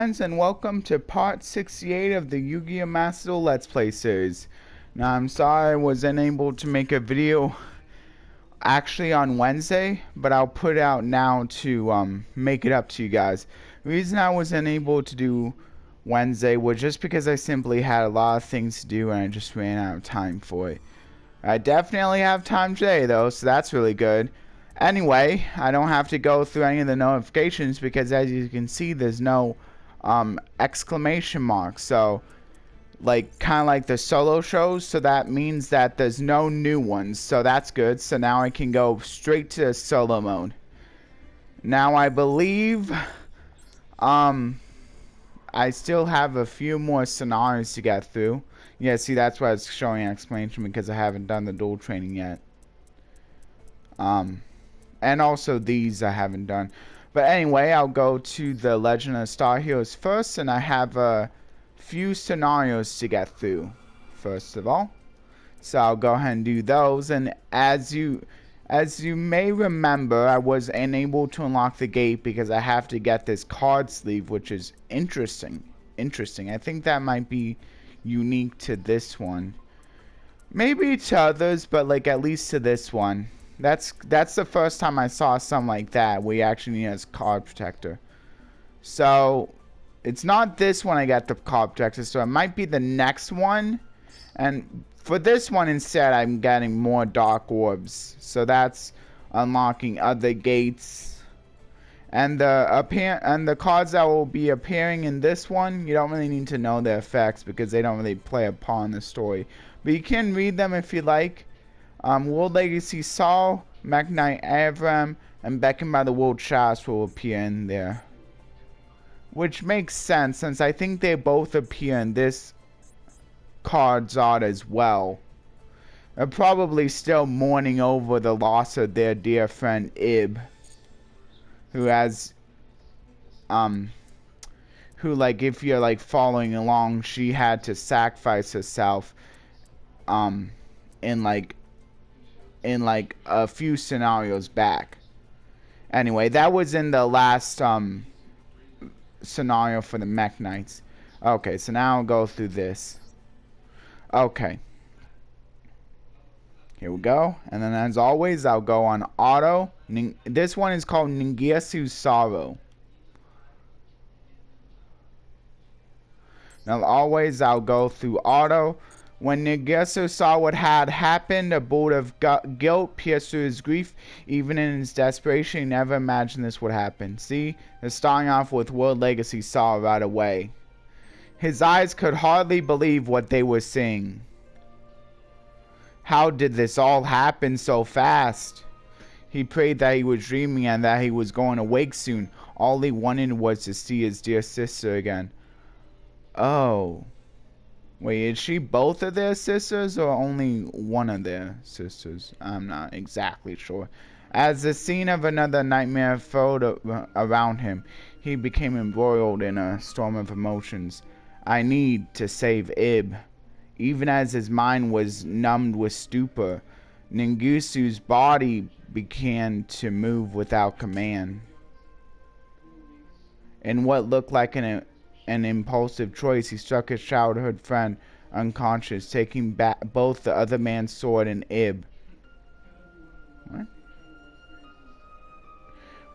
And welcome to part 68 of the Yu-Gi-Oh! Master Duel Let's Play series. Now I'm sorry I was unable to make a video actually on Wednesday, but I'll put it out now to make it up to you guys. The reason I was unable to do Wednesday was just because I simply had a lot of things to do and I just ran out of time for it. I definitely have time today though, so that's really good. Anyway, I don't have to go through any of the notifications because as you can see there's no exclamation mark, so like kind of like the solo shows, so that means that there's no new ones, so that's good. So now I can go straight to solo mode. Now I believe I still have a few more scenarios to get through. Yeah, see, that's why it's showing an explanation, because I haven't done the duel training yet. And also these I haven't done. But anyway, I'll go to the Legend of Star Heroes first, and I have a few scenarios to get through, first of all. So I'll go ahead and do those, and as you may remember, I was unable to unlock the gate because I have to get this card sleeve, which is interesting. I think that might be unique to this one. Maybe to others, but like at least to this one. That's the first time I saw something like that where you actually need a card protector. So it's not this one I got the card protector, so it might be the next one. And for this one instead, I'm getting more dark orbs. So that's unlocking other gates. And the cards that will be appearing in this one, you don't really need to know their effects because they don't really play a part in the story. But you can read them if you like. World Legacy Saul, Mech Knight Avram, and Beckoned by the World Chalice will appear in there. Which makes sense, since I think they both appear in this card's art as well. They're probably still mourning over the loss of their dear friend Ib. Who has, who, like, if you're, like, following along, she had to sacrifice herself, in a few scenarios back. Anyway, that was in the last scenario for the Mech Knights. Okay, so now I'll go through this. Okay. Here we go. And then as always, I'll go on auto. This one is called Ningetsu's Sorrow. Now always I'll go through auto. When Ningetsu saw what had happened, a bolt of guilt pierced through his grief. Even in his desperation, he never imagined this would happen. See, they're starting off with World Legacy Saw right away. His eyes could hardly believe what they were seeing. How did this all happen so fast? He prayed that he was dreaming and that he was going to wake soon. All he wanted was to see his dear sister again. Oh. Wait, is she both of their sisters or only one of their sisters? I'm not exactly sure. As the scene of another nightmare filled around him, he became embroiled in a storm of emotions. I need to save Ib. Even as his mind was numbed with stupor, Ningetsu's body began to move without command. In what looked like an impulsive choice, he struck his childhood friend unconscious, taking back both the other man's sword and Ib.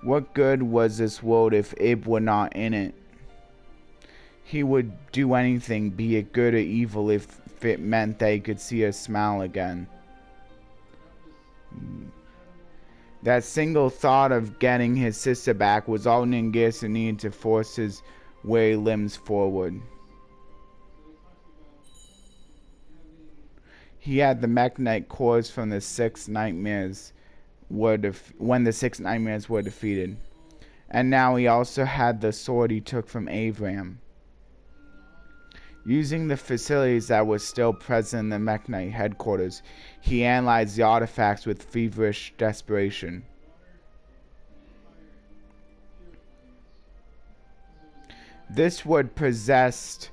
What good was this world if Ib were not in it? He would do anything, be it good or evil, if it meant that he could see her smile again. That single thought of getting his sister back was all Ningetsu needed to force his weary limbs forward. He had the Mech Knight cores from the six nightmares when the six nightmares were defeated. And now he also had the sword he took from Avram. Using the facilities that were still present in the Mech Knight headquarters, he analyzed the artifacts with feverish desperation. This world possessed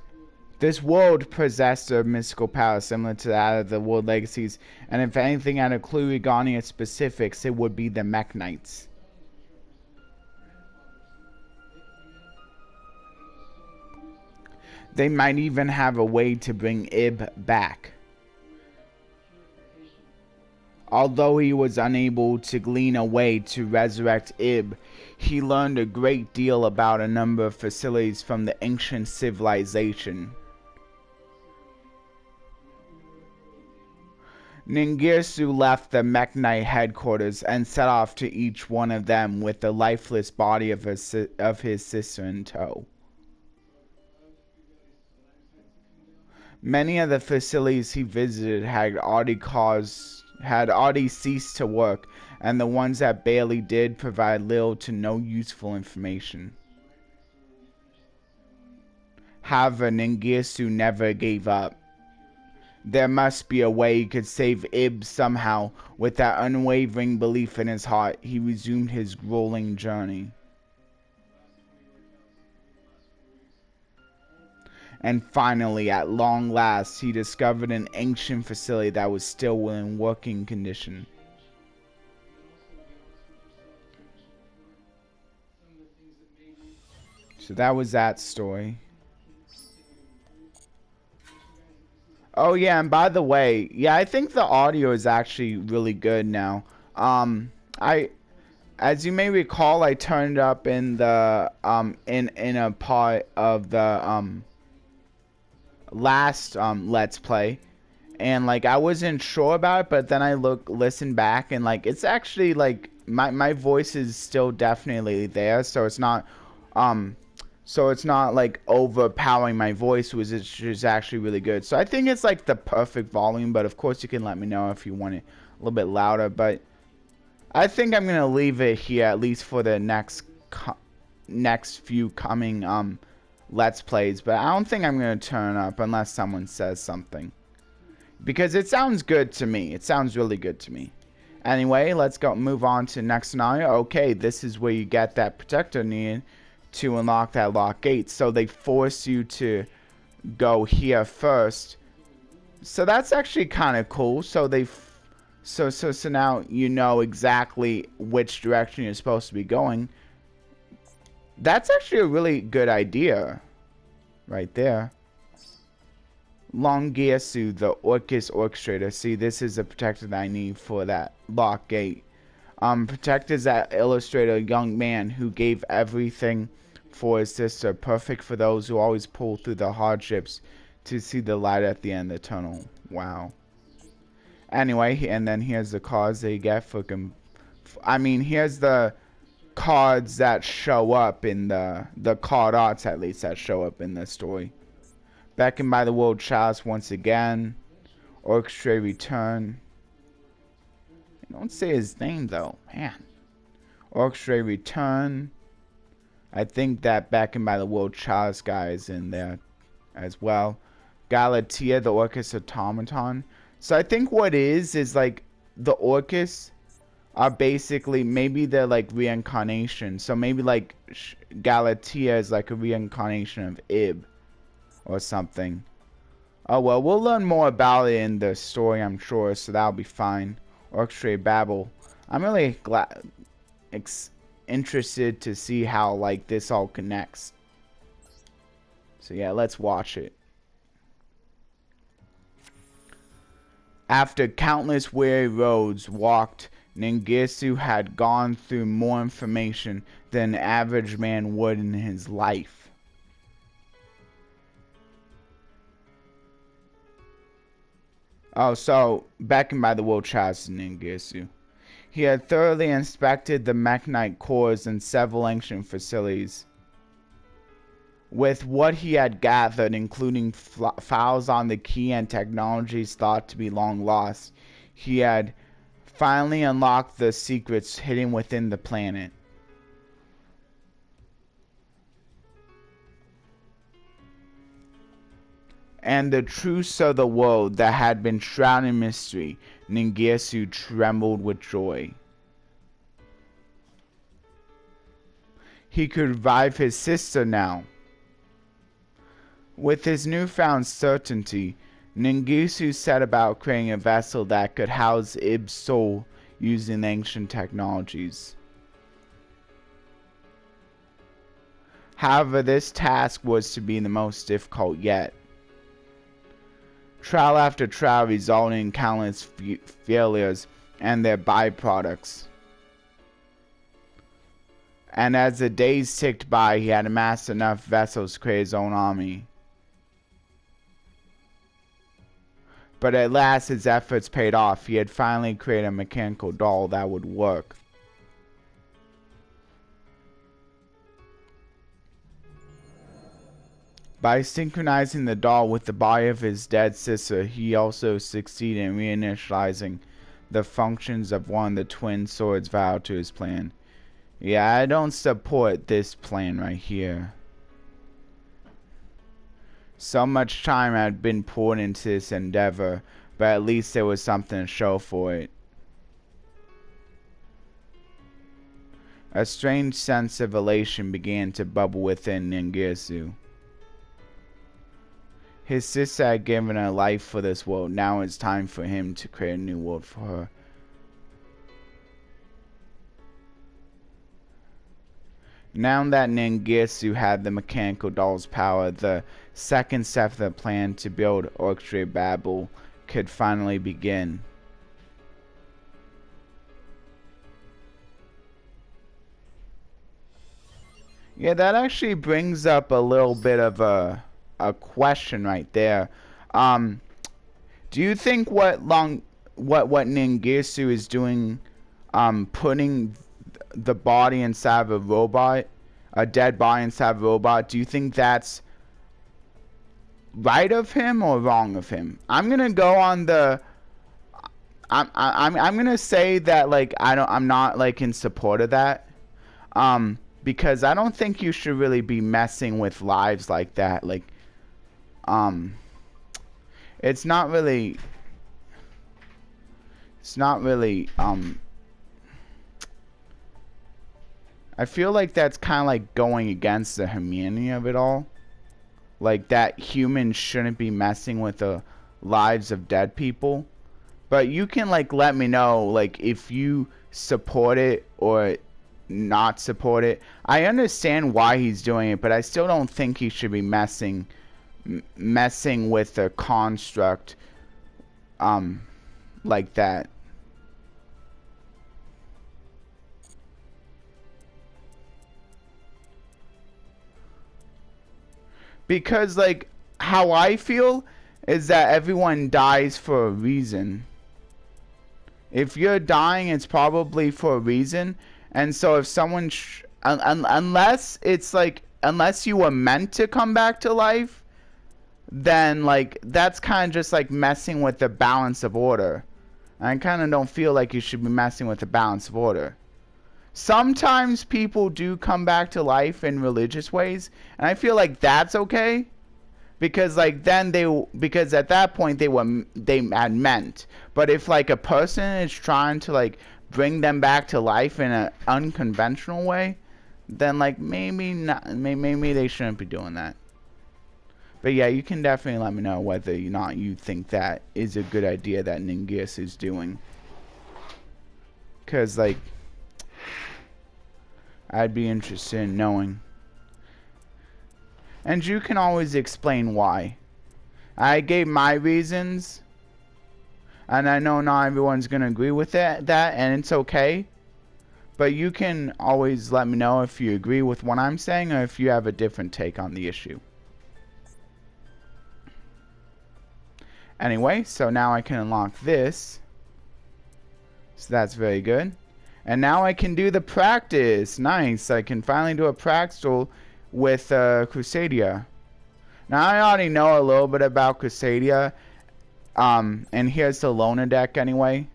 a mystical power similar to that of the World Legacies, and if anything had a clue regarding its specifics, it would be the Mech Knights. They might even have a way to bring Ib back. Although he was unable to glean a way to resurrect Ib, he learned a great deal about a number of facilities from the ancient civilization. Ningirsu left the Mekhnite headquarters and set off to each one of them with the lifeless body of his sister in tow. Many of the facilities he visited had already ceased to work, and the ones that barely did provide little to no useful information. However, Ningirsu never gave up. There must be a way he could save Ib somehow. With that unwavering belief in his heart, he resumed his grueling journey. And finally, at long last, he discovered an ancient facility that was still in working condition. So that was that story. Oh yeah, and by the way, yeah, I think the audio is actually really good now. As you may recall, I turned up in the in a part of the last Let's Play, and like I wasn't sure about it, but then I listened back, and like it's actually like my voice is still definitely there, so it's not like overpowering my voice, which is actually really good. So I think it's like the perfect volume, but of course you can let me know if you want it a little bit louder. But I think I'm gonna leave it here, at least for the next few coming Let's Plays. But I don't think I'm gonna turn up unless someone says something, because it sounds good to me. It sounds really good to me. Anyway, let's move on to the next scenario. Okay, this is where you get that protector needed to unlock that locked gate. So they force you to go here first. So that's actually kind of cool. So so now you know exactly which direction you're supposed to be going. That's actually a really good idea right there. Longirsu, the Orcust Orcustrator. See, this is the protector that I need for that locked gate. Protectors that illustrate a young man who gave everything for his sister, perfect for those who always pull through the hardships to see the light at the end of the tunnel. Wow. Anyway, and then here's the cards that you get for here's the cards that show up in the card arts, at least, that show up in the story. Beckoned by the World Chalice once again. Orcustrated Return. Don't say his name though, man. Orcustrated Return. I think that Beckoned by the World Chalice guy is in there as well. Galatea, the Orcust Automaton. So I think what is like the Orcus are basically, maybe they're like reincarnation. So maybe like Galatea is like a reincarnation of Ib or something. Oh well, we'll learn more about it in the story, I'm sure, so that'll be fine. Orcustrated Babel. I'm really interested to see how like this all connects. So yeah, let's watch it. After countless weary roads walked, Ningirsu had gone through more information than an average man would in his life. Oh, so beckoned by the World Chalice Ningirsu. He had thoroughly inspected the Mekhnite cores and several ancient facilities. With what he had gathered, including files on the key and technologies thought to be long lost, he had finally unlocked the secrets hidden within the planet. And the truths of the world that had been shrouded in mystery, Ningirsu trembled with joy. He could revive his sister now. With his newfound certainty, Ningirsu set about creating a vessel that could house Ib's soul using ancient technologies. However, this task was to be the most difficult yet. Trial after trial resulted in countless failures and their byproducts. And as the days ticked by, he had amassed enough vessels to create his own army. But at last his efforts paid off. He had finally created a mechanical doll that would work. By synchronizing the doll with the body of his dead sister, he also succeeded in reinitializing the functions of one of the twin swords vital to his plan. Yeah, I don't support this plan right here. So much time had been poured into this endeavor, but at least there was something to show for it. A strange sense of elation began to bubble within Ningirsu. His sister had given her life for this world. Now it's time for him to create a new world for her. Now that Ningirsu had the mechanical doll's power, the second step of the plan to build Orcustrated Babel could finally begin. Yeah, that actually brings up a little bit of a question right there. Do you think what Ningirsu is doing, putting the body inside of a robot, a dead body inside of a robot, do you think that's right of him or wrong of him? I'm gonna go on the I'm gonna say that, like, I'm not like in support of that, because I don't think you should really be messing with lives like that. Like, it's not really I feel like that's kind of like going against the humanity of it all. Like, that humans shouldn't be messing with the lives of dead people. But you can, like, let me know, like, if you support it or not support it. I understand why he's doing it, but I still don't think he should be messing with a construct like that. Because, like, how I feel is that everyone dies for a reason. If you're dying, it's probably for a reason. And so if someone unless it's like, unless you were meant to come back to life, then, like, that's kind of just like messing with the balance of order. I kind of don't feel like you should be messing with the balance of order. Sometimes people do come back to life in religious ways, and I feel like that's okay, because, like, then because at that point they had meant. But if, like, a person is trying to, like, bring them back to life in an unconventional way, then, like, maybe they shouldn't be doing that. But yeah, you can definitely let me know whether or not you think that is a good idea that Ningirsu is doing. Because, like, I'd be interested in knowing. And you can always explain why. I gave my reasons, and I know not everyone's going to agree with that, and it's okay. But you can always let me know if you agree with what I'm saying or if you have a different take on the issue. Anyway, so now I can unlock this. So that's very good. And now I can do the practice. Nice. I can finally do a practice duel with Crusadia. Now I already know a little bit about Crusadia. And here's the loner deck anyway.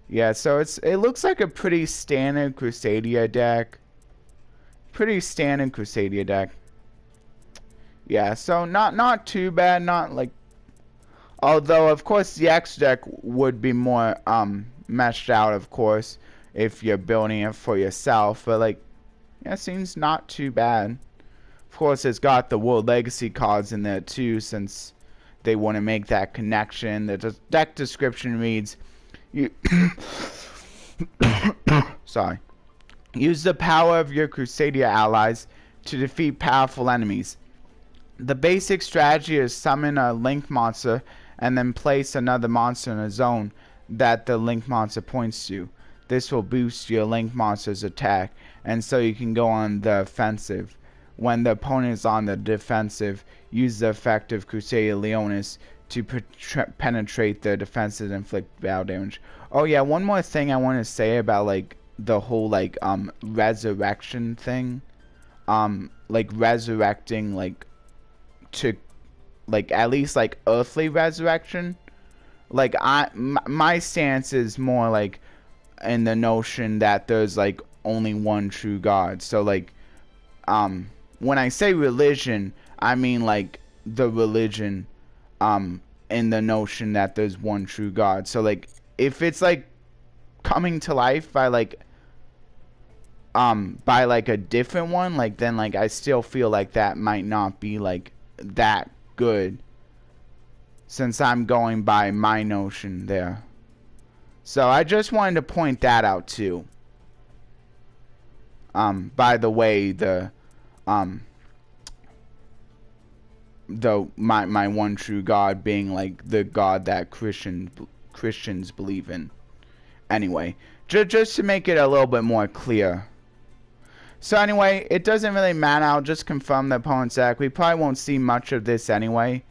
Yeah, so it looks like a pretty standard Crusadia deck. Pretty standard Crusadia deck. Yeah, so not too bad, not like, although of course the X deck would be more meshed out, of course, if you're building it for yourself, but, like, yeah, it seems not too bad. Of course, it's got the World Legacy cards in there too, since they want to make that connection. The deck description reads, sorry. Use the power of your Crusadia allies to defeat powerful enemies. The basic strategy is summon a link monster and then place another monster in a zone that the link monster points to. This will boost your link monster's attack, and so you can go on the offensive. When the opponent is on the defensive, use the effect of Crusadia Leonis to penetrate the defenses and inflict battle damage. Oh yeah, one more thing I want to say about like the whole like resurrection thing. Like resurrecting like to like at least like earthly resurrection. Like my stance is more like in the notion that there's like only one true God. So like when I say religion, I mean like the religion in the notion that there's one true God. So like if it's like coming to life by like a different one, like then like I still feel like that might not be like that good, since I'm going by my notion there. So I just wanted to point that out too. By the way, my one true God being like the God that Christians believe in. Anyway, just to make it a little bit more clear. So anyway, it doesn't really matter. I'll just confirm the opponent's deck. We probably won't see much of this anyway,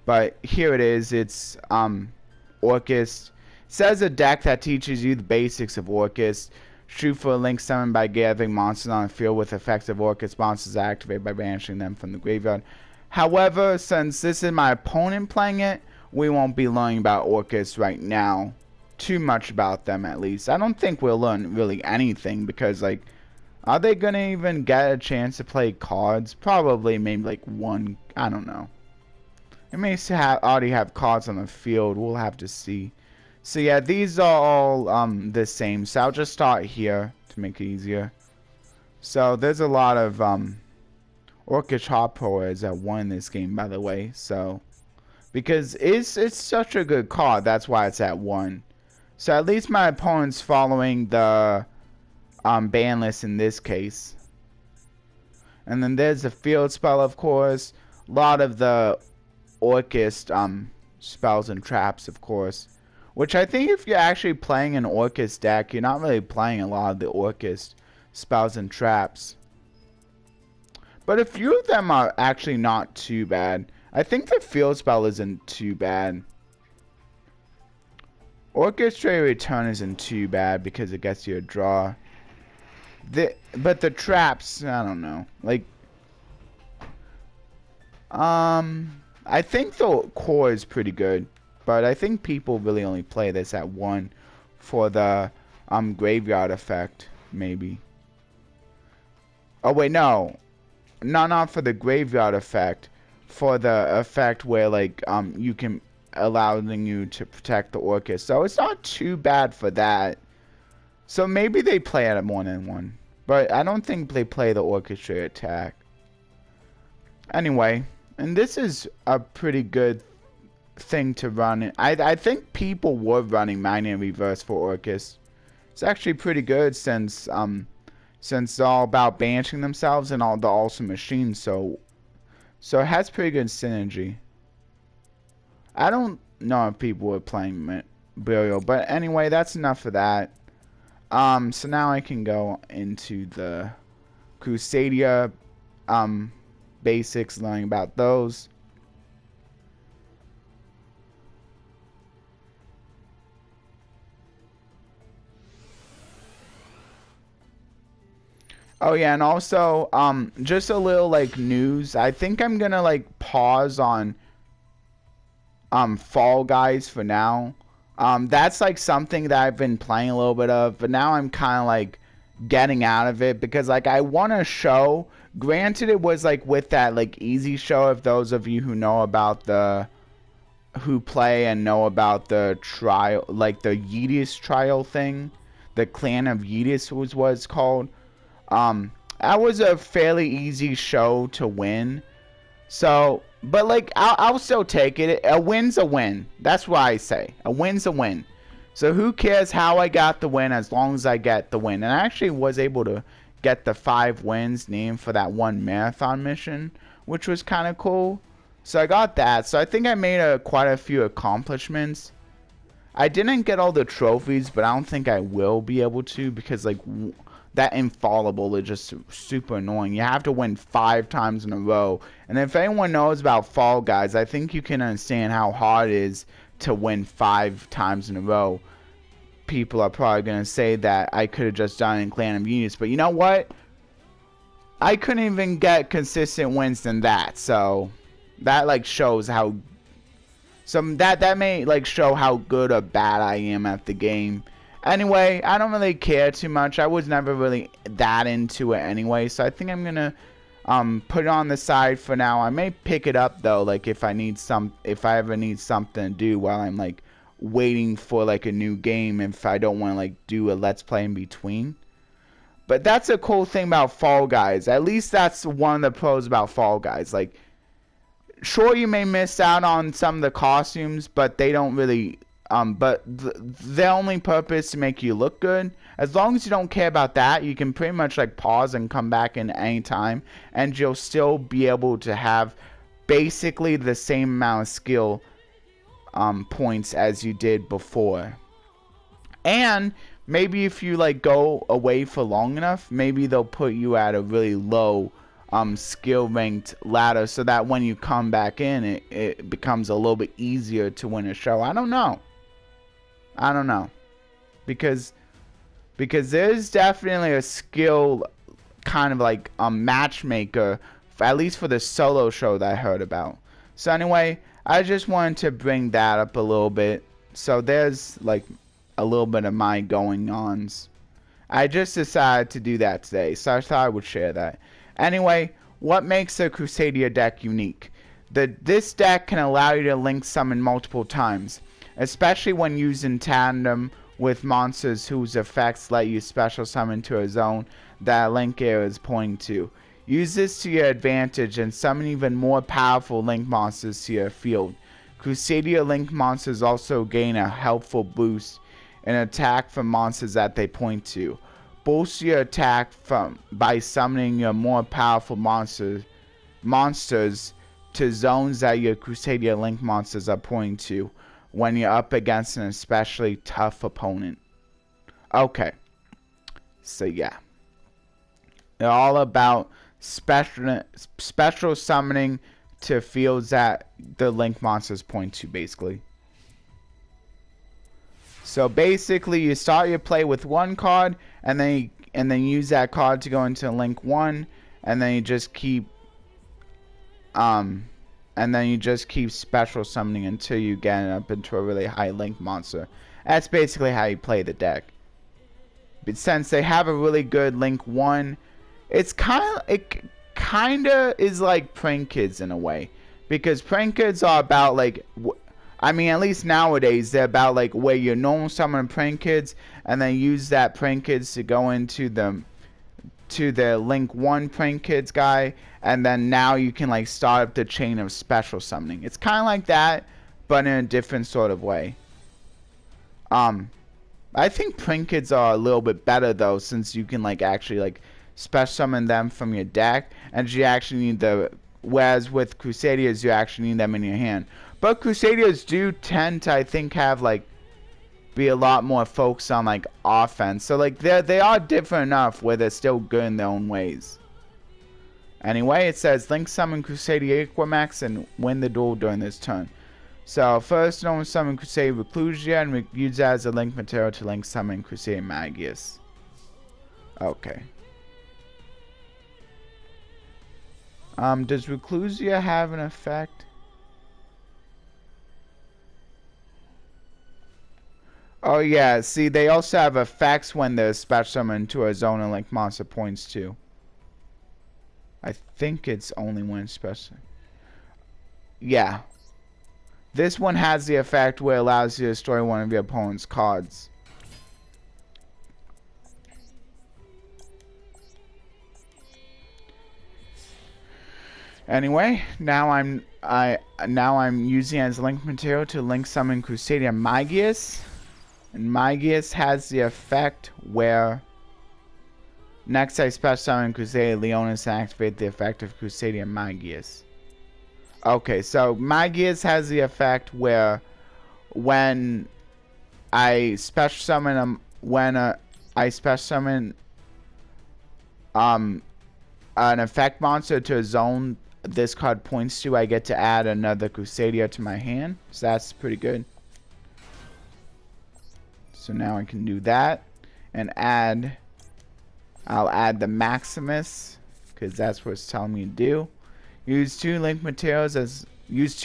but here it is. It's Orcust. It says a deck that teaches you the basics of Orcust. Shoot for a link summoned by gathering monsters on the field with effective Orcust monsters activated by banishing them from the graveyard. However, since this is my opponent playing it, we won't be learning about Orcust right now. Too much about them, at least. I don't think we'll learn really anything, because like, are they gonna even get a chance to play cards? Probably, maybe like one. I don't know. It may already have cards on the field. We'll have to see. So yeah, these are all the same. So I'll just start here to make it easier. So there's a lot of Orcust Hopper is at 1 in this game, by the way. So because it's such a good card, that's why it's at 1. So at least my opponent's following the ban list in this case. And then there's the field spell, of course. A lot of the Orcust spells and traps, of course. Which I think if you're actually playing an Orcust deck, you're not really playing a lot of the Orcust spells and traps. But a few of them are actually not too bad. I think the field spell isn't too bad. Orcustrated Return isn't too bad because it gets you a draw. But the traps, I don't know. Like, I think the core is pretty good. But I think people really only play this at 1 for the graveyard effect, maybe. Oh wait, no. Not for the graveyard effect. For the effect where like you can allowing you to protect the Orcust. So it's not too bad for that. So maybe they play it at more than 1. But I don't think they play the Orcustrated Attack. Anyway, and this is a pretty good thing to run. I think people were running Mining in Reverse for Orcust. It's actually pretty good since it's all about banishing themselves and all the awesome machines. So it has pretty good synergy. I don't know if people were playing Burial, but anyway, that's enough of that. So now I can go into the Crusadia basics, learning about those. Oh yeah, and also just a little like news. I think I'm gonna like pause on Fall Guys for now. That's like something that I've been playing a little bit of, but now I'm kind of like getting out of it because like I want to show. Granted, it was like with that like easy show. If those of you who know about who play and know about the trial, like the Yeetus trial thing, the Clan of Yeetus was what it's called. That was a fairly easy show to win. So, but like, I'll still take it. A win's a win. That's what I say. A win's a win. So who cares how I got the win as long as I get the win. And I actually was able to get the 5 wins named for that one marathon mission, which was kind of cool. So I got that. So I think I made quite a few accomplishments. I didn't get all the trophies, but I don't think I will be able to, because like that infallible is just super annoying. You have to win 5 times in a row. And if anyone knows about Fall Guys, I think you can understand how hard it is to win 5 times in a row. People are probably going to say that I could have just done it in Clan of Genius, but you know what? I couldn't even get consistent wins than that, so that like shows how that may like show how good or bad I am at the game. Anyway, I don't really care too much. I was never really that into it anyway, so I think I'm gonna put it on the side for now. I may pick it up though, like if I ever need something to do while I'm like waiting for like a new game, if I don't want to like do a let's play in between. But that's a cool thing about Fall Guys. At least that's one of the pros about Fall Guys. Like, sure, you may miss out on some of the costumes, but they don't really but their only purpose to make you look good. As long as you don't care about that, you can pretty much like pause and come back in any time, and you'll still be able to have basically the same amount of skill points as you did before. And maybe if you like go away for long enough, maybe they'll put you at a really low skill ranked ladder, so that when you come back in, it becomes a little bit easier to win a show. I don't know because there's definitely a skill kind of like a matchmaker, at least for the solo show that I heard about. So anyway, I just wanted to bring that up a little bit. So there's like a little bit of my going-ons. I just decided to do that today, so I thought I would share that. Anyway, what makes the Crusadia deck unique? This deck can allow you to link summon multiple times, especially when used in tandem with monsters whose effects let you special summon to a zone that a link area is pointing to. Use this to your advantage and summon even more powerful link monsters to your field. Crusadia link monsters also gain a helpful boost in attack from monsters that they point to. Boost your attack by summoning your more powerful monsters to zones that your Crusadia link monsters are pointing to when you're up against an especially tough opponent. Okay, so yeah, they're all about special summoning to fields that the link monsters point to, basically. So basically, you start your play with one card, and then use that card to go into link 1, and then you just keep special summoning until you get up into a really high link monster. That's basically how you play the deck. But since they have a really good link 1, it kind of is like prank kids in a way, because prank kids are about like, I mean, at least nowadays they're about like where you normal summon prank kids and then use that prank kids to go into the link 1 prank kids guy, and then now you can like start up the chain of special summoning. It's kind of like that, but in a different sort of way. I think prank kids are a little bit better though, since you can like actually like special summon them from your deck, and you actually need whereas with Crusadias you actually need them in your hand. But Crusadias do tend to, I think, have like be a lot more focused on like offense. So like they are different enough where they're still good in their own ways. Anyway, it says link summon Crusadia Equimax and win the duel during this turn. So first, normal summon Crusadia Reclusia and use that as a link material to link summon Crusadia Magius. Okay. Does Reclusia have an effect? Oh yeah, see, they also have effects when they're special summoned to a zone and link monster points to. I think it's only when special. Yeah. This one has the effect where it allows you to destroy one of your opponent's cards. Anyway, now I'm using it as link material to link summon Crusadia Magius. And Magius has the effect where Next, I special summon Crusadia Leonis and activate the effect of Crusadia Magius. Okay, so Magius has the effect where when I special summon I special summon an effect monster to a zone this card points to, I get to add another Crusadia to my hand. So that's pretty good. So now I can do that and I'll add the Maximus because that's what it's telling me to do. Use two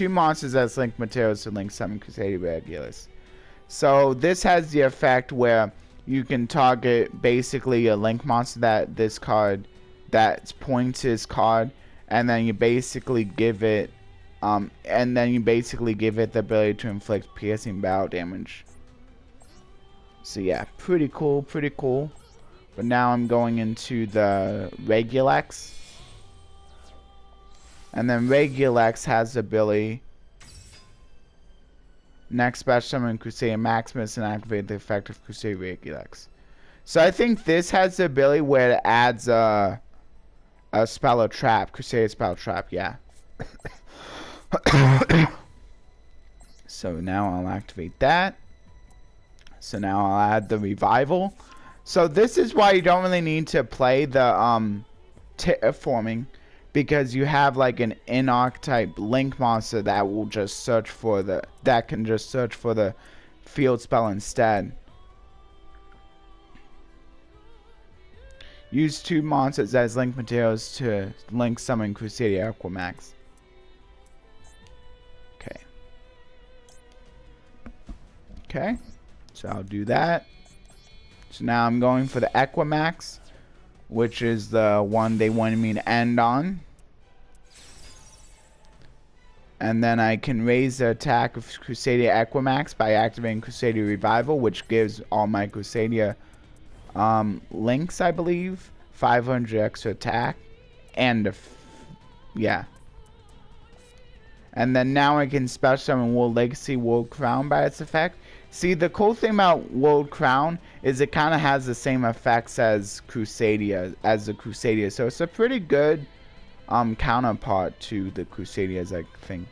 monsters as link materials to link summon Crusadia Regulus. So this has the effect where you can target basically a link monster that points to this card, and then you basically give it the ability to inflict piercing battle damage. So yeah, pretty cool. But now I'm going into the Regulex. And then Regulex has the ability. Next special summon Crusadia Maximus and activate the effect of Crusadia Regulex. So I think this has the ability where it adds a spell or trap. Crusadia spell or trap, yeah. So now I'll activate that. So now I'll add the revival. So this is why you don't really need to play the terraforming, because you have like an in-archetype link monster that will just search for the field spell instead. Use two monsters as link materials to link summon Crusadia Equimax. Okay, so I'll do that. So now I'm going for the Equimax, which is the one they wanted me to end on. And then I can raise the attack of Crusadia Equimax by activating Crusadia Revival, which gives all my Crusadia links, I believe, 500 extra attack. And yeah. And then now I can special summon World Legacy World Crown by its effect. See, the cool thing about World Crown is it kind of has the same effects as the Crusadia. So it's a pretty good counterpart to the Crusadias, I think.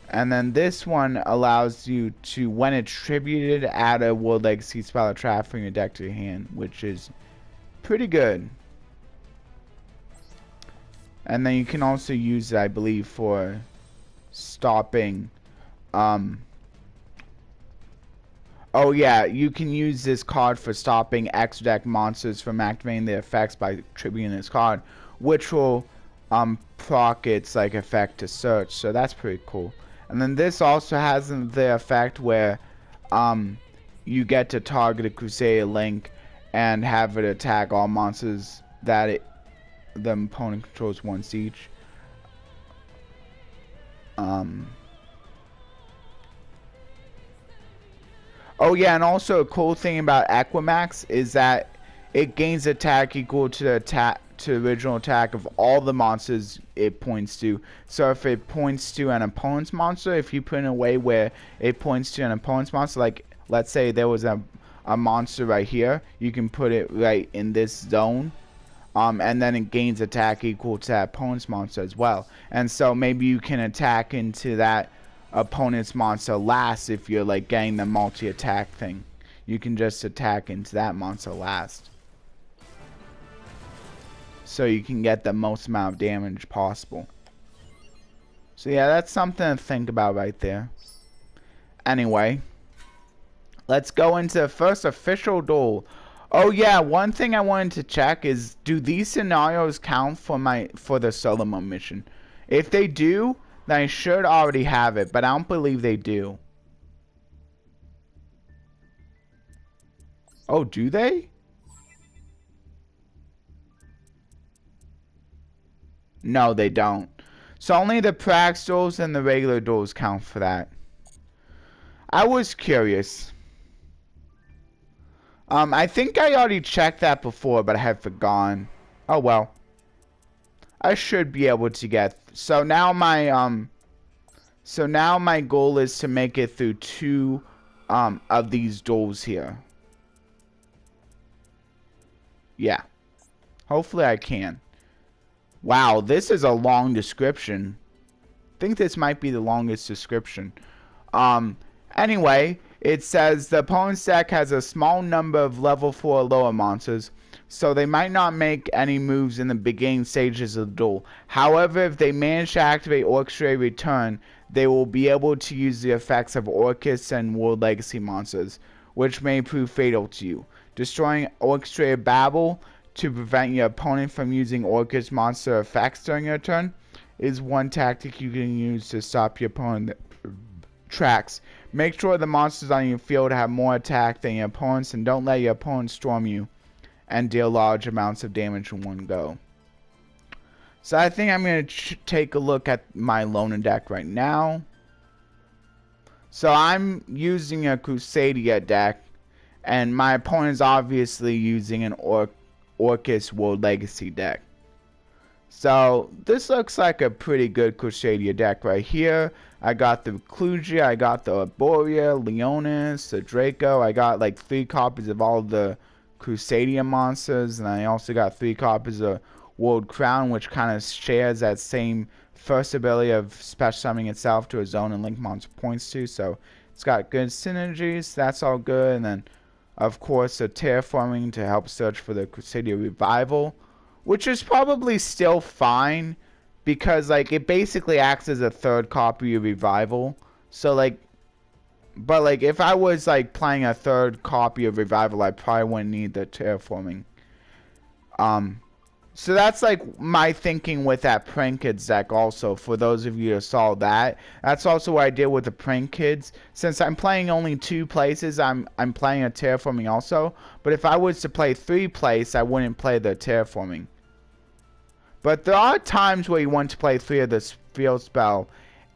And then this one allows you to, when it's tributed, add a World Legacy spell or trap from your deck to your hand, which is pretty good. And then you can also use it, I believe, for stopping. Oh yeah, you can use this card for stopping extra deck monsters from activating their effects by tributing this card, which will proc its like effect to search. So that's pretty cool. And then this also has the effect where you get to target a Crusadia link and have it attack all monsters that the opponent controls once each. Oh yeah, and also a cool thing about Equimax is that it gains attack equal to the original attack of all the monsters it points to. So if it points to an opponent's monster, if you put in a way where it points to an opponent's monster, like let's say there was a monster right here, you can put it right in this zone. And then it gains attack equal to that opponent's monster as well. And so maybe you can attack into that opponent's monster last if you're like getting the multi-attack thing. You can just attack into that monster last. So you can get the most amount of damage possible. So yeah, that's something to think about right there. Anyway, let's go into the first official duel. Oh yeah, one thing I wanted to check is, do these scenarios count for the solo mode mission? If they do, then I should already have it, but I don't believe they do. Oh, do they? No, they don't. So only the practice duels and the regular duels count for that. I was curious. I think I already checked that before, but I had forgotten. Oh well. I should be able to get. So now my goal is to make it through 2 of these duels here. Yeah. Hopefully I can. Wow, this is a long description. I think this might be the longest description. Anyway, it says the opponent's deck has a small number of level 4 lower monsters, so they might not make any moves in the beginning stages of the duel. However, if they manage to activate Orcustrated Return, they will be able to use the effects of Orcust and World Legacy monsters, which may prove fatal to you. Destroying Orcustrated Babel to prevent your opponent from using Orcust monster effects during your turn is one tactic you can use to stop your opponent tracks. Make sure the monsters on your field have more attack than your opponents, and don't let your opponent storm you and deal large amounts of damage in one go. So I think I'm going to take a look at my Loner deck right now. So I'm using a Crusadia deck, and my opponent is obviously using an Orcust World Legacy deck. So this looks like a pretty good Crusadia deck right here. I got the Clugia, I got the Arborea, Leonis, the Draco. I got like 3 copies of all the Crusadia monsters, and I also got 3 copies of World Crown, which kind of shares that same first ability of special summoning itself to a zone and link monster points to. So it's got good synergies. That's all good. And then, of course, the terraforming to help search for the Crusadia Revival, which is probably still fine because like it basically acts as a 3rd copy of Revival. So like, but like if I was like playing a 3rd copy of Revival, I probably wouldn't need the terraforming. So that's like my thinking with that Prank Kids deck also. For those of you who saw that, that's also what I did with the Prank Kids. Since I'm playing only 2 places, I'm playing a terraforming also. But if I was to play 3 places, I wouldn't play the terraforming. But there are times where you want to play 3 of this field spell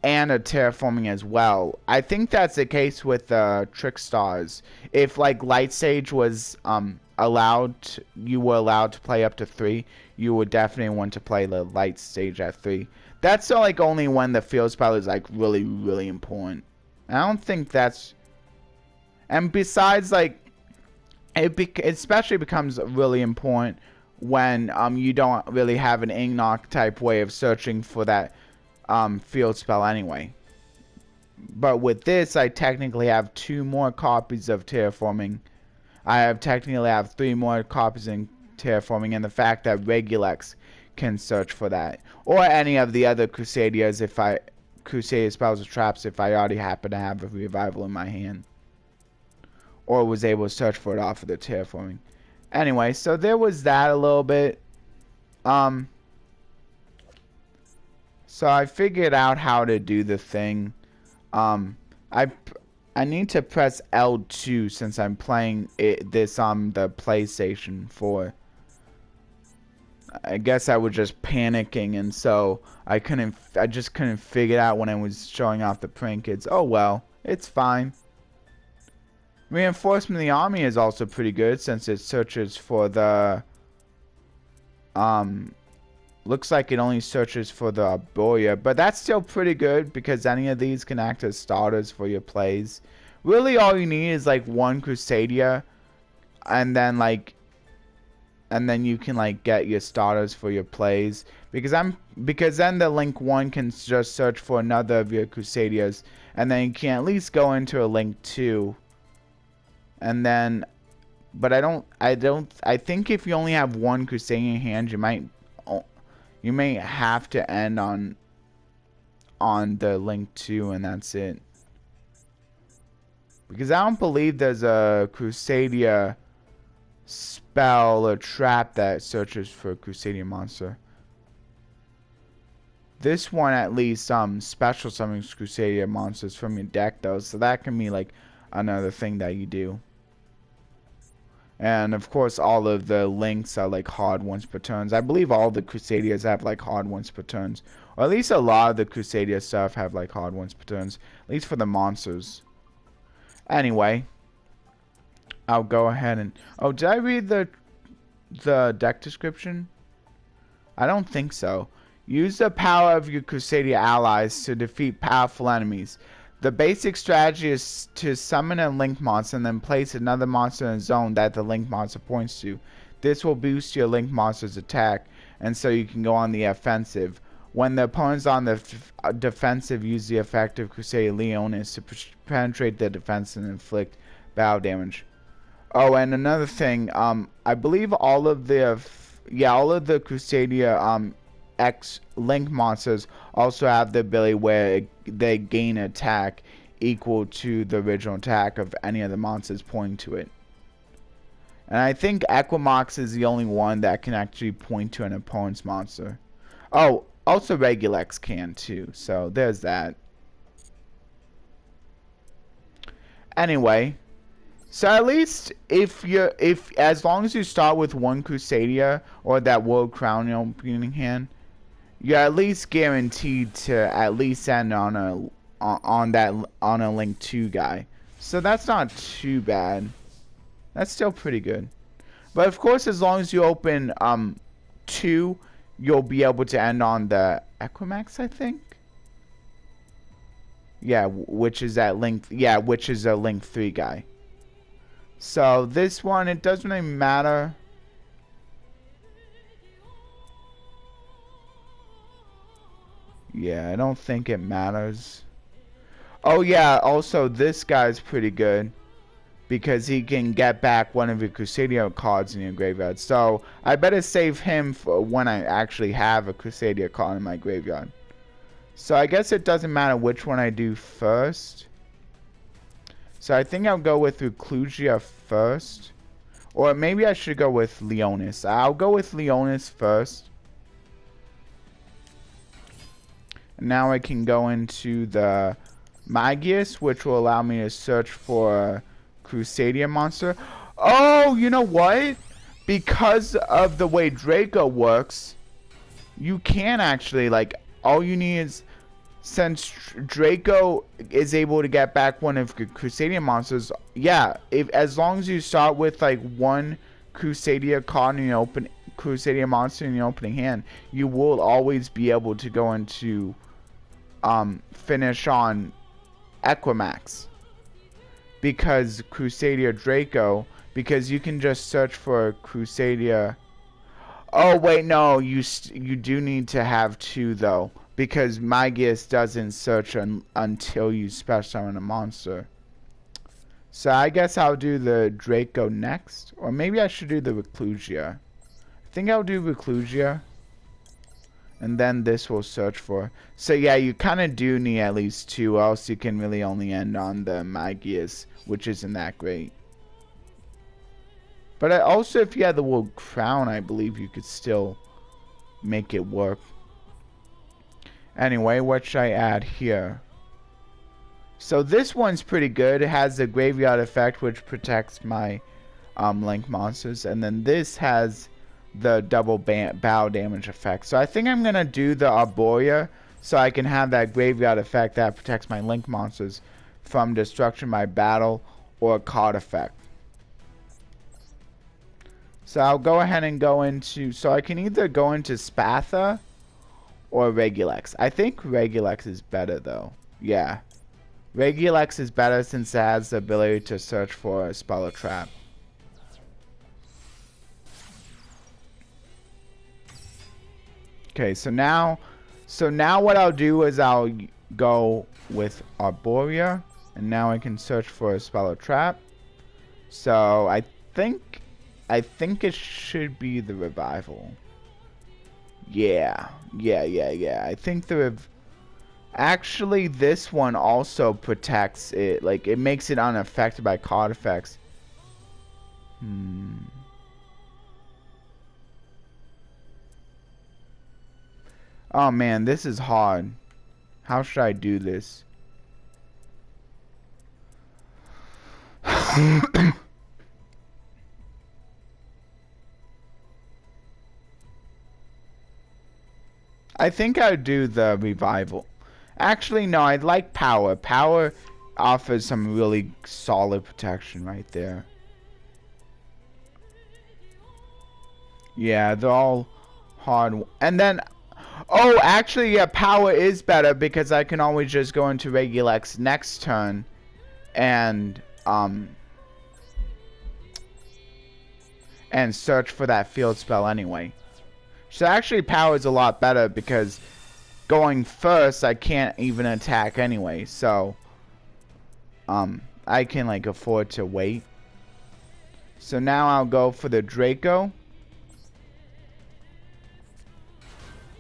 and a terraforming as well. I think that's the case with Trick Stars. If like Light Sage was you were allowed to play up to 3, you would definitely want to play the Light Stage at 3. That's like only when the field spell is like really, really important. I don't think that's... And besides, like, it especially becomes really important when you don't really have an Ingnock type way of searching for that field spell anyway. But with this, I technically have 2 more copies of terraforming. I technically have 3 more copies in terraforming, and the fact that Regulex can search for that, or any of the other Crusadias Crusadia spells or traps if I already happen to have a Revival in my hand, or was able to search for it off of the terraforming. Anyway, so there was that a little bit. So I figured out how to do the thing. I need to press L2 since I'm playing this on the PlayStation 4. I guess I was just panicking, and so I just couldn't figure it out when I was showing off the Prank Kids. Oh well, it's fine. Reinforcement of the army is also pretty good since it searches for the looks like it only searches for the Arborea, but that's still pretty good because any of these can act as starters for your plays. Really all you need is like 1 Crusadia, and then you can like get your starters for your plays, because then the link 1 can just search for another of your Crusadias, and then you can at least go into a link 2. And then, but I think if you only have 1 Crusadia in hand, you may have to end on the link 2, and that's it. Because I don't believe there's a Crusadia spell or trap that searches for a Crusadia monster. This one at least special summons Crusadia monsters from your deck though, so that can be like another thing that you do. And of course all of the links are like hard once per turns. I believe all the Crusadias have like hard once per turns. Or at least a lot of the Crusadia stuff have like hard once per turns. At least for the monsters. Anyway. I'll go ahead and... Oh, did I read the deck description? I don't think so. Use the power of your Crusadia allies to defeat powerful enemies. The basic strategy is to summon a link monster and then place another monster in a zone that the link monster points to. This will boost your Link monster's attack, and so you can go on the offensive. When the opponent's on the defensive, use the effect of Crusadia Leonis to penetrate the defense and inflict battle damage. Oh, and another thing, I believe all of the Crusadia X Link monsters also have the ability where they gain attack equal to the original attack of any of the monsters pointing to it. And I think Equimax is the only one that can actually point to an opponent's monster. Oh, also Regulex can too, so there's that. Anyway, so at least if as long as you start with one Crusadia or that World Crown in your opening hand, you're at least guaranteed to at least end on a Link 2 guy. So that's not too bad. That's still pretty good. But of course, as long as you open 2, you'll be able to end on the Equimax, I think. Yeah, which is that Link. Yeah, which is a Link 3 guy. So this one, it doesn't really matter. Yeah, I don't think it matters. Oh yeah, also this guy's pretty good, because he can get back one of your Crusadia cards in your graveyard. So I better save him for when I actually have a Crusadia card in my graveyard. So I guess it doesn't matter which one I do first. So I think I'll go with Reclusia first. Or maybe I should go with Leonis. I'll go with Leonis first. And now I can go into the Magius, which will allow me to search for Crusadia monster. Oh, you know what? Because of the way Draco works, you can actually, like, all you need is, since Draco is able to get back one of the Crusadia monsters, yeah, as long as you start with like one Crusadia card in your Crusadia monster in your opening hand, you will always be able to go into finish on Equimax. Because Crusadia Draco, because you can just search for Crusadia. Oh wait, no, you do need to have 2 though, because Magius doesn't search until you special summon a monster. So I guess I'll do the Draco next, or maybe I should do the Reclusia. I think I'll do Reclusia, and then this will search for. So yeah, you kind of do need at least 2, else you can really only end on the Magius, which isn't that great. But also, if you had the World Crown, I believe you could still make it work. Anyway, what should I add here? So this one's pretty good. It has the Graveyard effect, which protects my Link monsters. And then this has the double battle damage effect. So I think I'm going to do the Arborea, so I can have that Graveyard effect that protects my Link monsters from destruction by battle or card effect. So I'll go ahead and go into, so I can either go into Spatha or Regulex. I think Regulex is better though. Yeah. Regulex is better since it has the ability to search for a spell or trap. Okay, so now what I'll do is I'll go with Arborea, and now I can search for a spell or trap. So I think it should be the Revival. Yeah. I think actually this one also protects it. Like, it makes it unaffected by card effects. Oh man, this is hard. How should I do this? I think I'd do the Revival. Actually, no, I'd like Power. Power offers some really solid protection right there. Yeah, they're all hard. And then, oh, actually, yeah, Power is better because I can always just go into Regulex next turn and and search for that field spell anyway. So actually power is a lot better because going first I can't even attack anyway, so I can like afford to wait. So now I'll go for the Draco,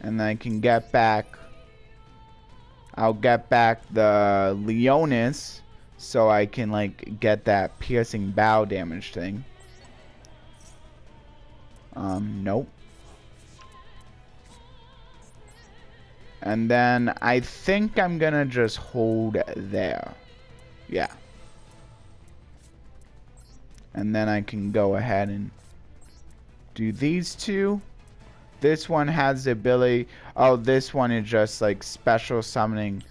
and then I can get back, I'll get back the Leonis so I can like get that piercing bow damage thing. Nope. And then I think I'm gonna just hold there. Yeah. And then I can go ahead and do these two. This one has the ability, oh, this one is just like special summoning.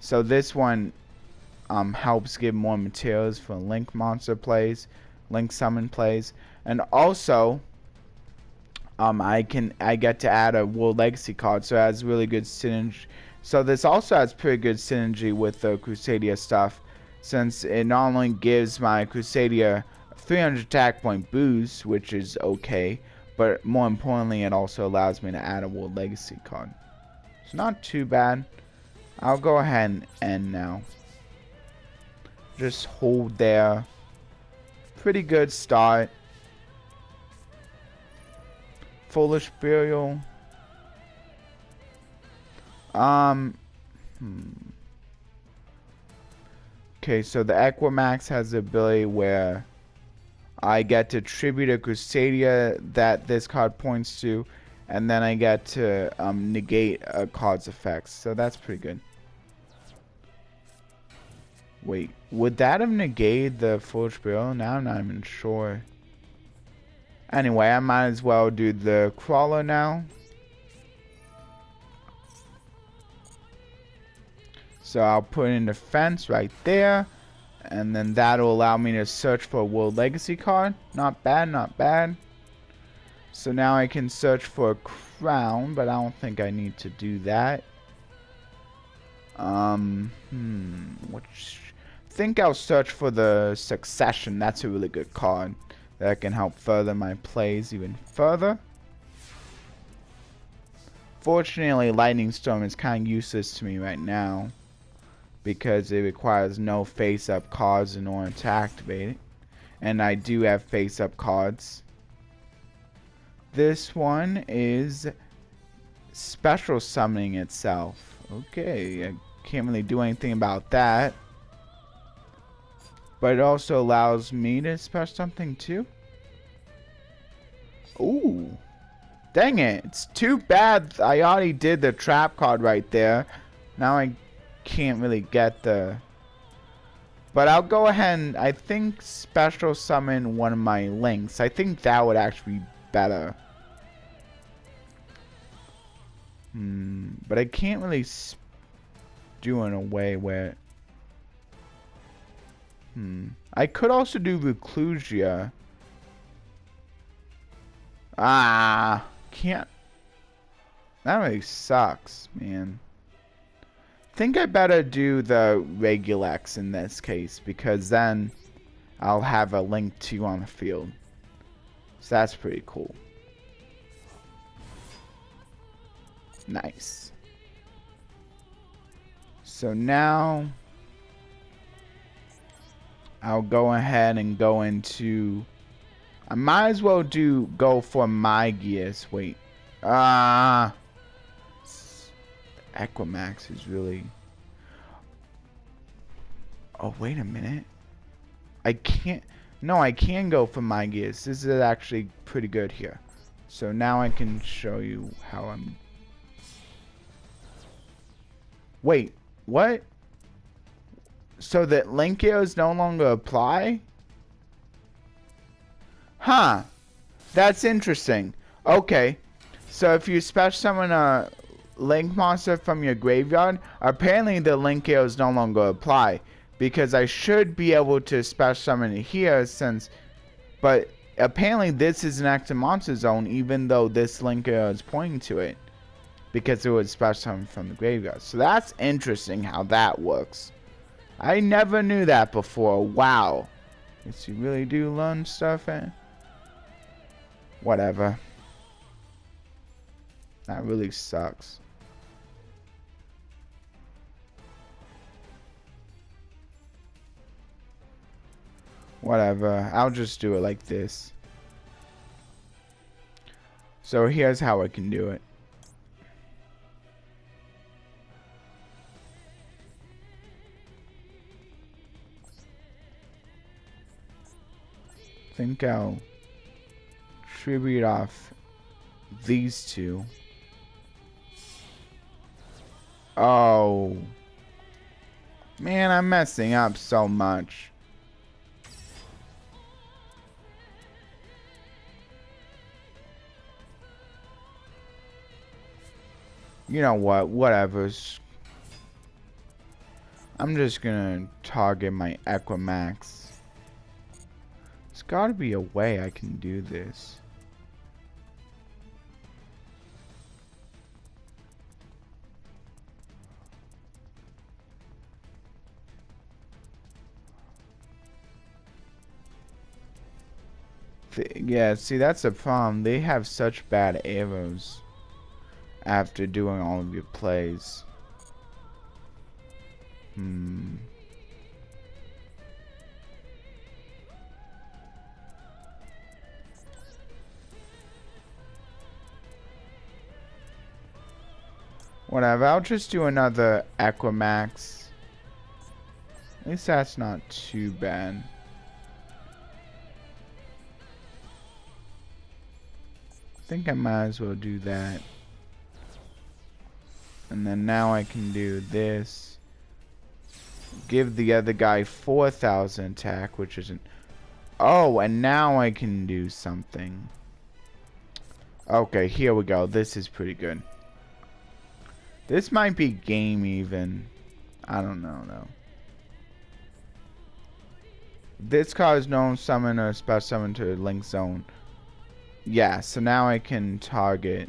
So this one helps give more materials for Link monster plays, Link summon plays. And also I get to add a World Legacy card, so it has really good synergy. So this also has pretty good synergy with the Crusadia stuff, since it not only gives my Crusadia 300 attack point boost, which is okay, but more importantly it also allows me to add a World Legacy card. It's not too bad. I'll go ahead and end now. Just hold there. Pretty good start. Foolish Burial. Okay, so the Equimax has the ability where I get to tribute a Crusadia that this card points to, and then I get to negate a card's effects. So that's pretty good. Wait, would that have negated the Foolish Burial? Now I'm not even sure. Anyway, I might as well do the Crawler now. So I'll put in the fence right there. And then that'll allow me to search for a World Legacy card. Not bad, not bad. So now I can search for a crown, but I don't think I need to do that. Think I'll search for the Succession. That's a really good card that can help further my plays even further. Fortunately, Lightning Storm is kind of useless to me right now, because it requires no face-up cards in order to activate it. And I do have face-up cards. This one is special summoning itself. Okay, I can't really do anything about that. But it also allows me to special something too. Ooh. Dang it. It's too bad I already did the trap card right there. Now I can't really get the... But I'll go ahead and I think special summon one of my links. I think that would actually be better. But I can't really do it in a way where... I could also do Reclusia. Can't. That really sucks, man. Think I better do the Regulex in this case, because then I'll have a link to you on the field. So that's pretty cool. Nice. So now I'll go ahead and go into... I might as well go for Magius. Wait. Equimax is really... Oh, wait a minute. I can't... No, I can go for Magius. This is actually pretty good here. So now I can show you how I'm... Wait, what? So that link arrows no longer apply? Huh. That's interesting. Okay. So if you special summon a link monster from your graveyard, apparently the link arrows no longer apply. Because I should be able to special summon it here since... But apparently this is an active monster zone even though this link arrow is pointing to it. Because it was special summoned from the graveyard. So that's interesting how that works. I never knew that before. Wow. Guess you really do learn stuff, eh? Whatever. That really sucks. Whatever. I'll just do it like this. So here's how I can do it. I think I'll tribute off these two. Oh. Man, I'm messing up so much. You know what? Whatever. I'm just gonna target my Equimax. There's gotta be a way I can do this. Yeah, see, that's the problem. They have such bad arrows after doing all of your plays. Whatever, I'll just do another Equimax. At least that's not too bad. I think I might as well do that. And then now I can do this. Give the other guy 4,000 attack, which isn't... Oh, and now I can do something. Okay, here we go. This is pretty good. This might be game even. I don't know though. This causes no summon or special summon to link zone. Yeah, so now I can target.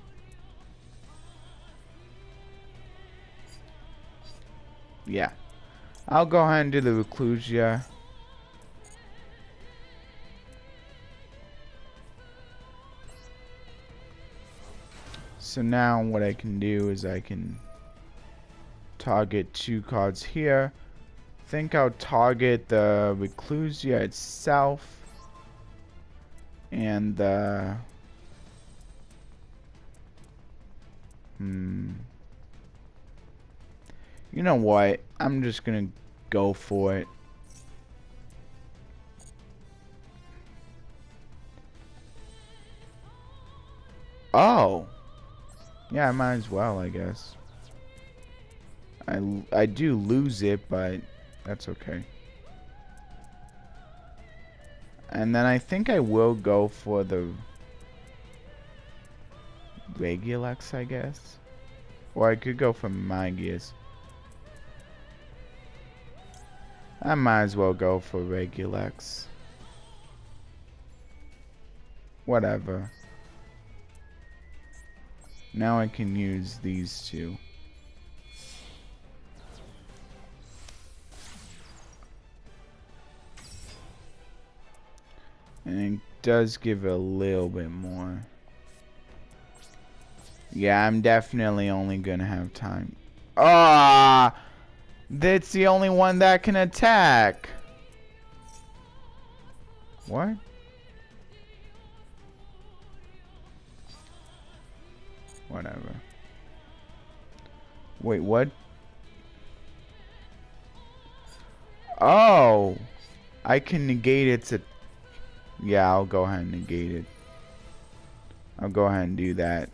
Yeah. I'll go ahead and do the Reclusia. So now what I can do is I can target 2 cards here. I think I'll target the Reclusia itself and the you know what? I'm just gonna go for it. Oh, yeah, I might as well, I guess. I do lose it, but that's okay. And then I think I will go for the Regulex, I guess. Or I could go for Magius. I might as well go for Regulex. Whatever. Now I can use these two. And it does give a little bit more. Yeah, I'm definitely only gonna have time. Ah! That's the only one that can attack. What? Whatever. Wait, what? Oh! I can negate its... Yeah, I'll go ahead and negate it. I'll go ahead and do that.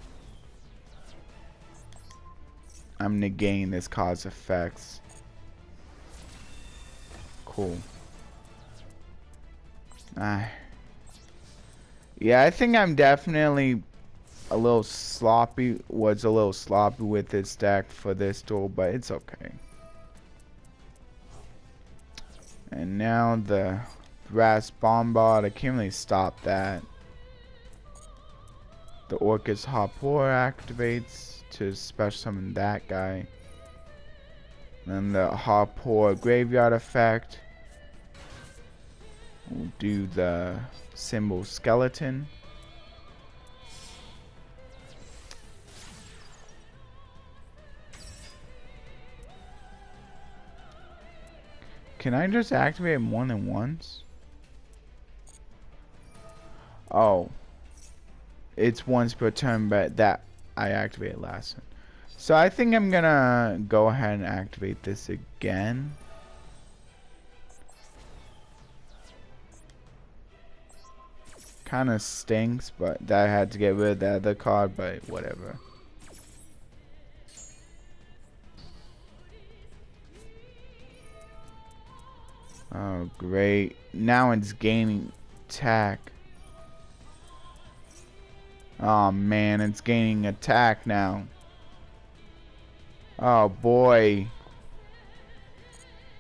I'm negating this cause effects. Cool. Yeah, I think I'm definitely a little sloppy. Was a little sloppy with this deck for this duel, but it's okay. And now the Brass Bombard. I can't really stop that. The Orcust Harpoor activates to special summon that guy. Then the Harpoor Graveyard effect. We'll do the Symbol Skeleton. Can I just activate more than once? Oh. It's once per turn, but that I activated last one. So I think I'm gonna go ahead and activate this again. Kind of stinks, but that I had to get rid of the other card, but whatever. Oh, great. Now it's gaining attack. Oh man, it's gaining attack now. Oh boy.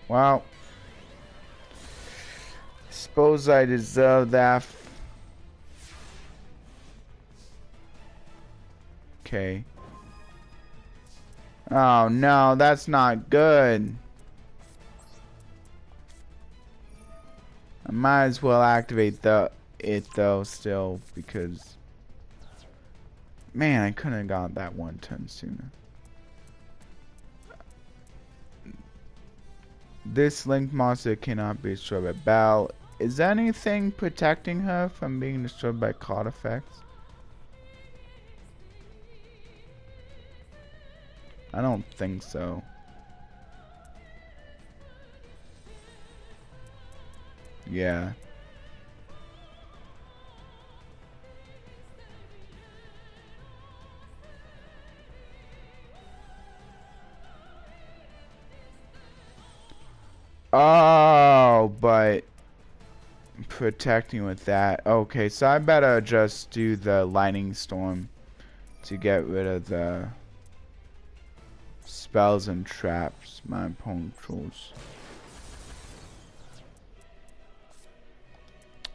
Well, suppose I deserve that. Okay. Oh no, that's not good. I might as well activate it though still, because man, I couldn't have got that one turn sooner. This linked monster cannot be destroyed by battle. Is anything protecting her from being destroyed by card effects? I don't think so. Yeah. Oh, but protecting with that. Okay, so I better just do the lightning storm to get rid of the spells and traps my opponent controls.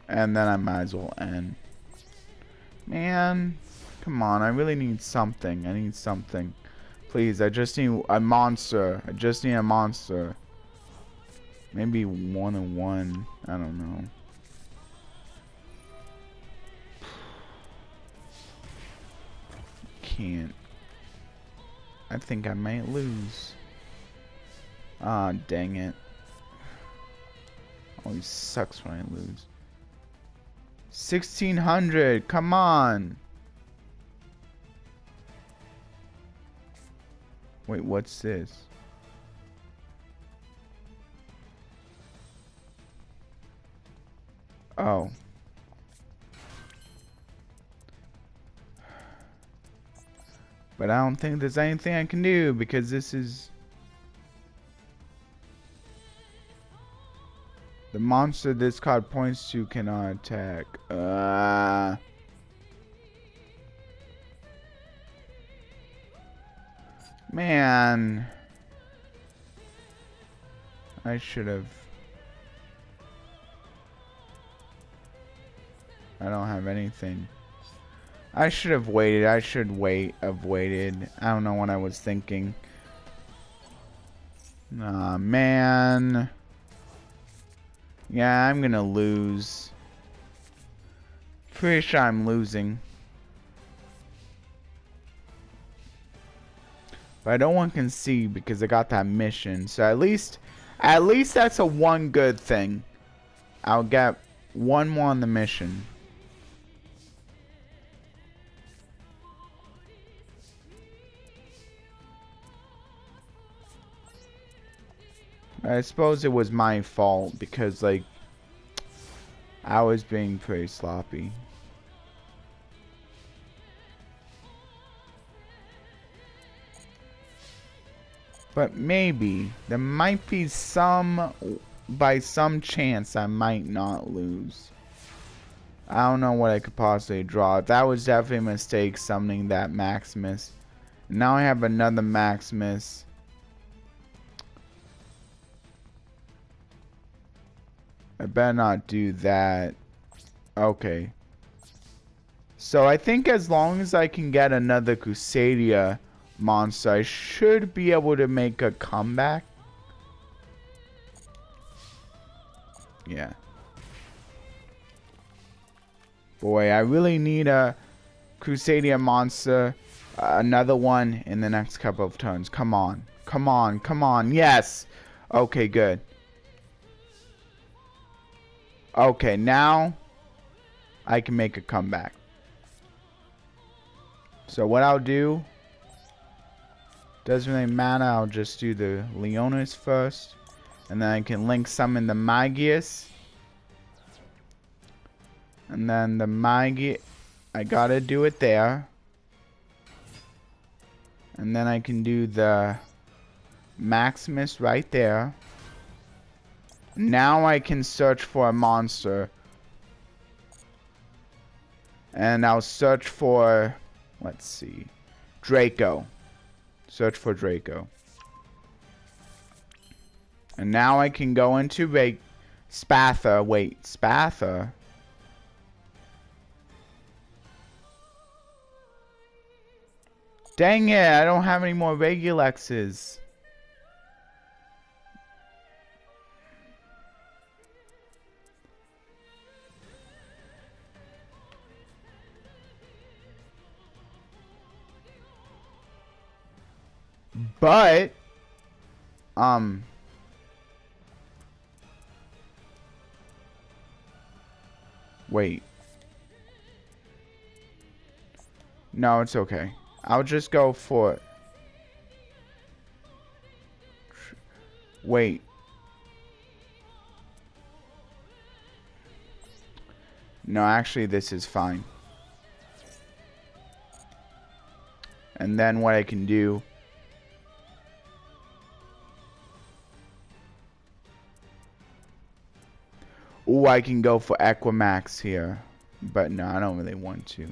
And then I might as well end. Man, come on, I really need something. I need something. Please, I just need a monster. I just need a monster. Maybe 1-on-1. I don't know. Can't. I think I might lose. Ah, dang it. Always sucks when I lose. 1600. Come on. Wait, what's this? Oh. But I don't think there's anything I can do because this is the monster this card points to cannot attack. Man. I should have. I don't have anything. I should have waited. I should have waited. I don't know what I was thinking. Aw, man. Yeah, I'm gonna lose. Pretty sure I'm losing. But I don't want to concede because I got that mission. So at least that's a one good thing. I'll get one more on the mission. I suppose it was my fault because, like, I was being pretty sloppy. But maybe there might be by some chance I might not lose. I don't know what I could possibly draw. That was definitely a mistake summoning that Maximus. Now I have another Maximus. I better not do that. Okay. So I think as long as I can get another Crusadia monster, I should be able to make a comeback. Yeah. Boy, I really need a Crusadia monster. Another one in the next couple of turns. Come on. Come on. Come on. Yes. Okay, good. Okay, now I can make a comeback. So what I'll do, doesn't really matter, I'll just do the Leonis first. And then I can link summon the Magius. And then the Magius, I gotta do it there. And then I can do the Maximus right there. Now I can search for a monster. And I'll search for, let's see, Draco. Search for Draco. And now I can go into Spatha. Wait, Spatha? Dang it, I don't have any more Regulexes. But, wait. No, it's okay. I'll just go for it. Wait. No, actually, this is fine. And then what I can do, ooh, I can go for Equimax here. But no, I don't really want to.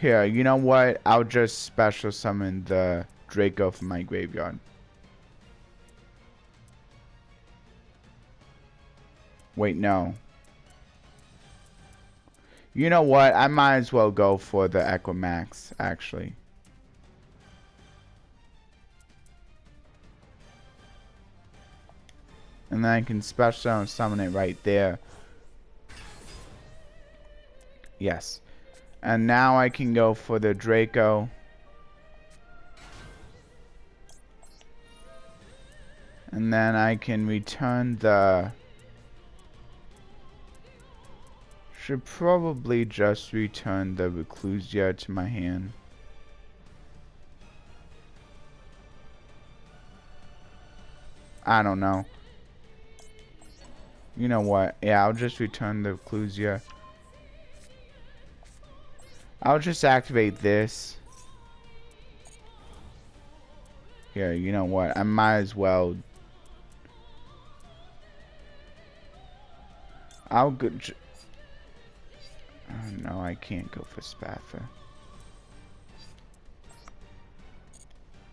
Here, you know what? I'll just special summon the Draco from my graveyard. Wait, no. You know what? I might as well go for the Equimax, actually. And then I can special summon it right there. Yes. And now I can go for the Draco. And then I can return the... Should probably just return the Reclusia to my hand. I don't know. You know what? Yeah, I'll just return the Reclusia. I'll just activate this. Here, you know what? I might as well. I'll go. Oh, no, I can't go for Spatha.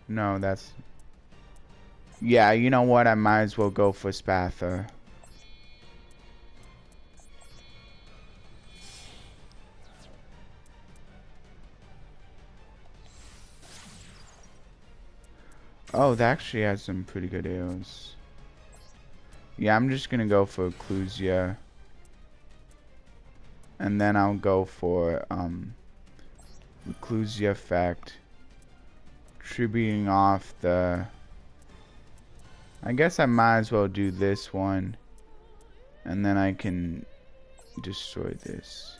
No, that's... Yeah, you know what? I might as well go for Spatha. Oh, that actually has some pretty good arrows. Yeah, I'm just gonna go for Reclusia. And then I'll go for Reclusia effect. Tributing off the... I guess I might as well do this one. And then I can destroy this.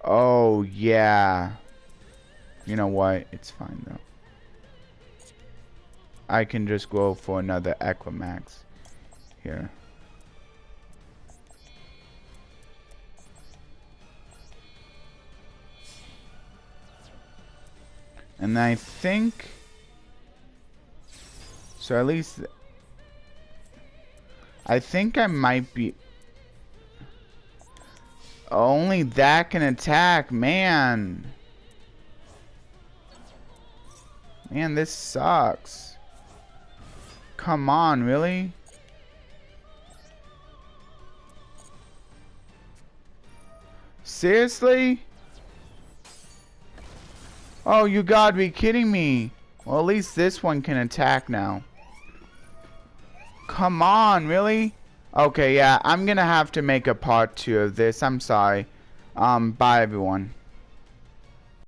Oh, yeah. You know what? It's fine, though. I can just go for another Equimax here. And I think... So at least... I think I might be... Only that can attack, man. Man, this sucks. Come on, really? Seriously? Oh, you gotta be kidding me. Well, at least this one can attack now. Come on, really? Okay, yeah, I'm gonna have to make a part 2 of this. I'm sorry. Bye, everyone.